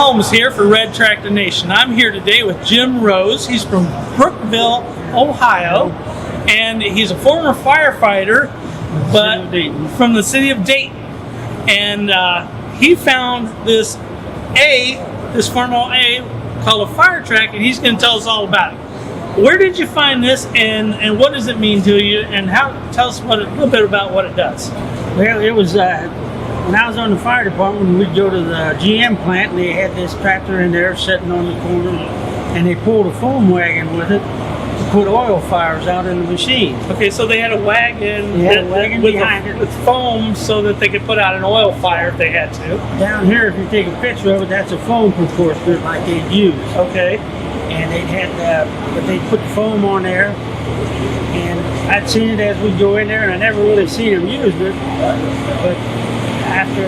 Holmes here for Red Tractor Nation. I'm here today with Jim Rose. He's from Brookville, Ohio, and he's a former firefighter, but from the city of Dayton. And he found this Formula A called a fire track, and he's going to tell us all about it. Where did you find this, and what does it mean to you? And tell us a little bit about what it does. Well, it was when I was on the fire department, we'd go to the GM plant, and they had this tractor in there sitting on the corner, and they pulled a foam wagon with it to put oil fires out in the machine. Okay, so they had a wagon, behind it with foam so that they could put out an oil fire if they had to. Down here, if you take a picture of it, that's a foam proportioner like they'd use. Okay. And they had, but they put the foam on there, and I'd seen it as we'd go in there, and I never really seen them use it. But after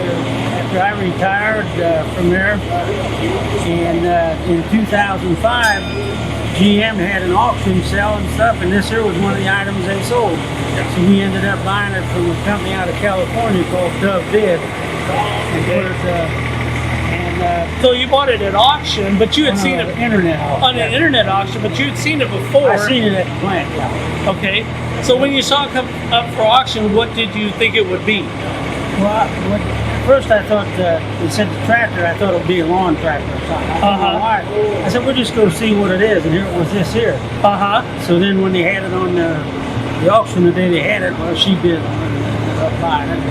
I retired from there, and in 2005, GM had an auction selling stuff, and this here was one of the items they sold. So we ended up buying it from a company out of California called Dove Bid. So you bought it at auction, but you had seen it on an internet auction, but you had seen it before. I seen it at the plant. Yeah. Okay. So when you saw it come up for auction, what did you think it would be? Well, at first I thought it said the tractor. I thought it would be a lawn tractor or something. I said we'll just go see what it is, and here it was this here. So then when they had it on the auction the day they had it, well, she bid on it and ended up buying it.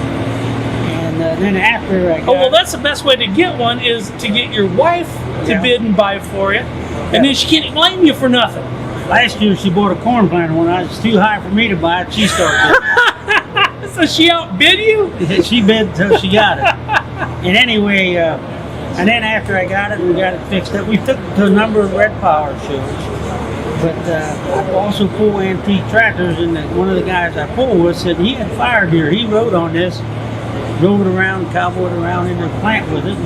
And then after I got well, that's the best way to get one is to get your wife to bid and buy for you, and then she can't blame you for nothing. Last year she bought a corn planter when I was too high for me to buy it. She started bidding. So she outbid you? She bid until she got it. And anyway, and then after I got it and we got it fixed up, we took it to a number of Red Power shows. But I also pull antique tractors, and one of the guys I pulled with said he had fire gear. He rode on this, drove it around, cowboyed around in the plant with it.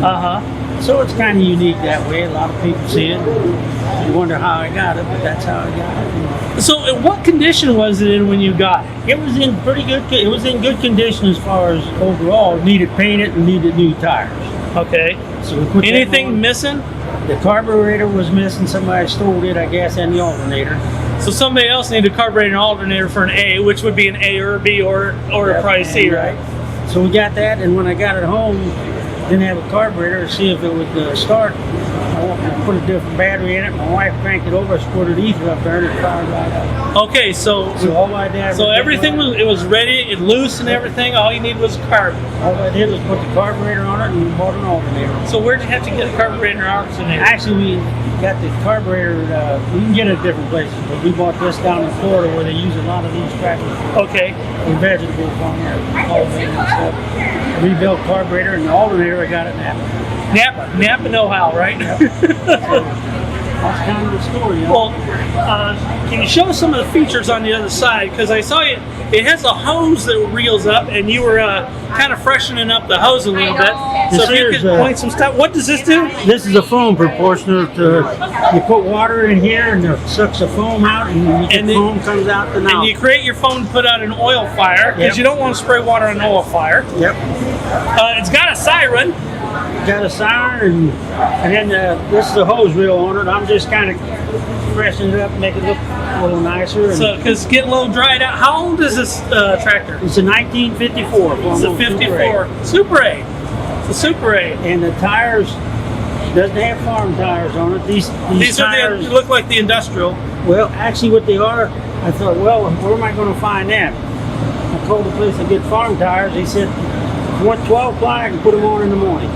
So it's kind of unique that way. A lot of people see it and wonder how I got it, but that's how I got it. So what condition was it in when you got it? It was in pretty good. It was in good condition as far as overall. It needed painted and needed new tires. Okay. So we put anything missing? The carburetor was missing. Somebody stole it, I guess, and the alternator. So somebody else needed a carburetor and alternator for an A, which would be an A or a B or probably C, right? So we got that, and when I got it home, didn't have a carburetor to see if it would start. I put a different battery in it. My wife cranked it over, squirted ether up there, and it fired right up. Okay, so all I did. So everything was ready, it loose and everything. All you need was a carburetor. All I did was put the carburetor on it and bought an alternator. So where'd you have to get a carburetor and alternator? Actually, we got the carburetor. You can get it at different places, but we bought this down in Florida where they use a lot of these tractors. Okay. And vegetables on there, cultivating and stuff. Rebuilt carburetor and the alternator I got at Napa know-how, right? That's kind of the story. Well, can you show us some of the features on the other side? Because I saw it has a hose that reels up, and you were kind of freshening up the hose a little bit. So if you could point some stuff. What does this do? This is a foam proportioner. You put water in here, and it sucks the foam out, and the foam comes out the nozzle. And you create your foam to put out an oil fire, because you don't want to spray water on an oil fire. Yep. It's got a siren. Got a siren, and then this is a hose reel on it. I'm just kind of freshening it up, make it look a little nicer. So, because it's getting a little dried out. How old is this tractor? It's a 1954. It's a 54 Super A. It's a Super A. And the tires doesn't have farm tires on it. These tires look like the industrial. Well, actually, what they are, I thought, well, where am I going to find them? I called the place to get farm tires. They said, if you want 12 ply, I can put them on in the morning.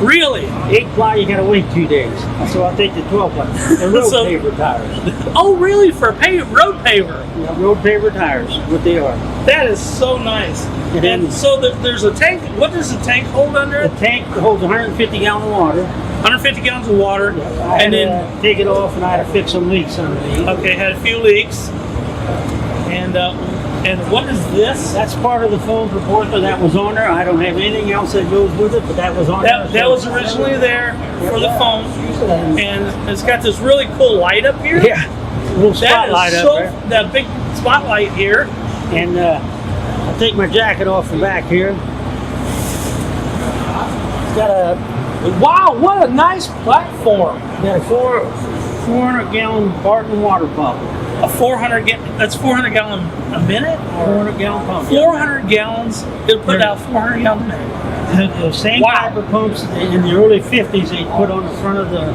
Really? 8 ply, you gotta wait 2 days. So I'll take the 12 ply. They're road paver tires. Oh, really? For road paver? Yeah, road paver tires, what they are. That is so nice. And so there's a tank. What does the tank hold under it? The tank holds 150 gallons of water. 150 gallons of water. Yeah, and then take it off, and I had to fix some leaks underneath. Okay, had a few leaks. And what is this? That's part of the foam proportioner that was on there. I don't have anything else that goes with it, but that was on there. That was originally there for the foam. And it's got this really cool light up here. Yeah, a little spotlight up there. That big spotlight here. And I'll take my jacket off the back here. It's got a Wow, what a nice platform. Got a 400-gallon Barton water pump. A 400 that's 400 gallon a minute? 400-gallon pump. 400 gallons. It'll put out 400 gallons a minute. The same Wow. type of pumps in the early 50s they put on the front of the,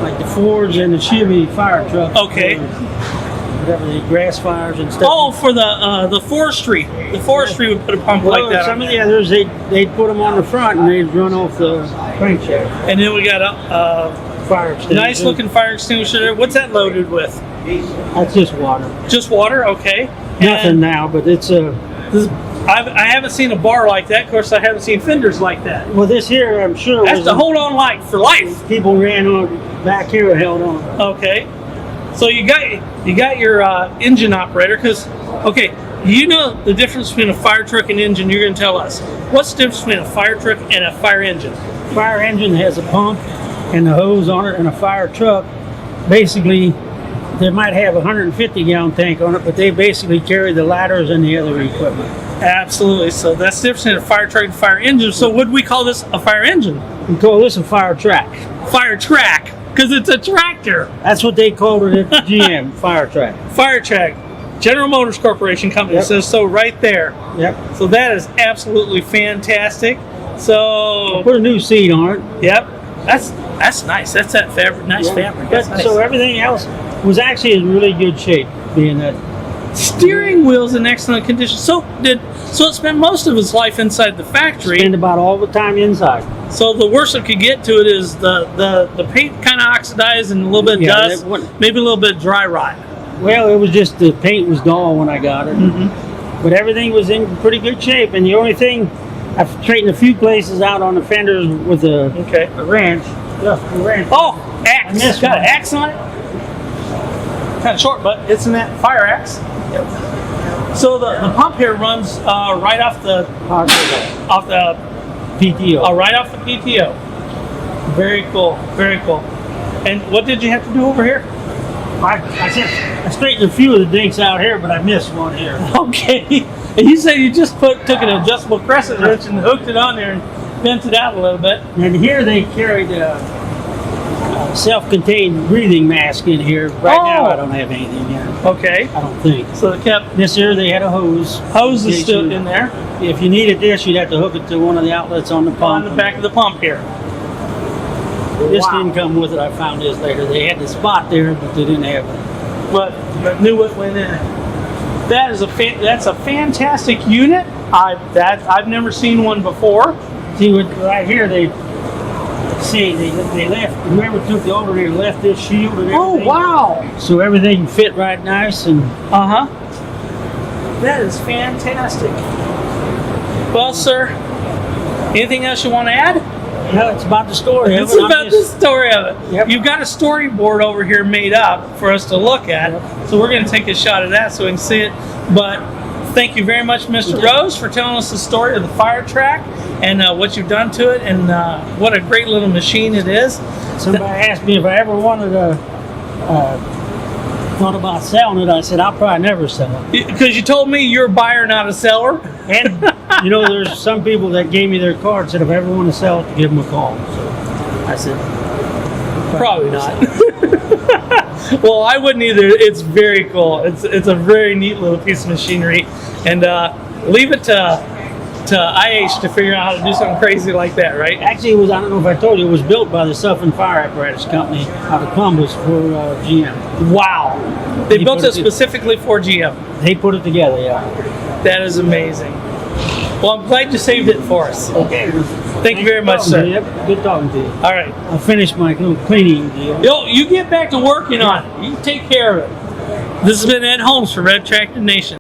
like the Fords and the Chevy fire trucks. Okay. Whatever, the grass fires and stuff. Oh, for the forestry. The forestry would put a pump Well, like that. some on of there. the others, they'd put them on the front and they'd run off the crankshaft. And then we got a Fire extinguisher. nice looking fire extinguisher there. What's that loaded with? That's just water. Just water? Okay. Nothing And now, but it's a. I haven't seen a bar like that. Of course, I haven't seen fenders like that. Well, this here, I'm sure. That's was to hold on like for life. People ran on back here, held on. Okay. So you got your engine operator, because okay, you know the difference between a fire truck and engine. You're going to tell us what's the difference between a fire truck and a fire engine. Fire engine has a pump and the hose on it, and a fire truck, basically, they might have a 150-gallon tank on it, but they basically carry the ladders and the other equipment. Absolutely. So that's the difference between a fire truck and a fire engine. So would we call this a fire engine? We call this a fire track. Fire track, because it's a tractor. That's what they called it at GM, fire track. Fire track. General Motors Corporation company. Yep. Says so right there. Yep. So that is absolutely fantastic. So Put a new seat on it. yep, that's nice. That's that fabric, nice fabric. That's But, nice. So everything else was actually in really good shape, being that. Steering wheel's in excellent condition. So it spent most of its life inside the factory. Spend about all the time inside. So the worst it could get to it is the paint kind of oxidized and a little bit of Yeah, dust, that wouldn't- maybe a little bit of dry rot. Well, it was just the paint was dull when I got it. Mm-hmm. But everything was in pretty good shape. And the only thing, I've straightened a few places out on the fenders with a wrench. Yeah, a wrench. Oh, axe. And this Got one. an axe on it. Kind of short, but it's in that fire axe. So the pump here runs right off the PTO. right off the PTO. Very cool, very cool. And what did you have to do over here? I straightened a few of the dinks out here, but I missed one here. Okay. And you said you just took an adjustable crescent wrench and hooked it on there and bent it out a little bit. And here they carried a self-contained breathing mask in here. Right now I don't have anything in it. Okay. I don't think. So they kept This here they had a hose. hose is case still you- in there If you needed this, you'd have to hook it to one of the outlets on the on pump. the back of the pump here. This Wow. didn't come with it. I found this later. They had the spot there, but they didn't have it. But knew what went in it. That is that's a fantastic unit. I've never seen one before. See, right here they left. Whoever took the alternator left this shield and everything. Oh wow! So everything fit right nice and. That is fantastic. Well, sir, anything else you want to add? No, it's about the story. It's about the story of it. Yep. You've got a storyboard over here made up for us to look at, so we're going to take a shot of that so we can see it. But thank you very much, Mr. Rose, for telling us the story of the fire track and what you've done to it, and what a great little machine it is. Somebody asked me if I ever wanted to thought about selling it. I said I'll probably never sell it. Because you told me you're a buyer, not a seller. And you know, there's some people that gave me their card, said if I ever want to sell it, to give them a call. So I said Probably not. Well, I wouldn't either. It's very cool. It's a very neat little piece of machinery, and leave it to IH to figure out how to do something crazy like that, right? Actually, it was, I don't know if I told you, it was built by the Suffolk Fire Apparatus Company out of Columbus for GM. Wow. They They built put it it- specifically for GM. They put it together, yeah. That is amazing. Well, I'm glad you saved it for us. Okay. Thank you very much, sir. Yep, good talking to you. All right. I'll finish my little cleaning deal. Yo, you get back to working on it. You take care of it. This has been Ed Holmes for Red Tractor Nation.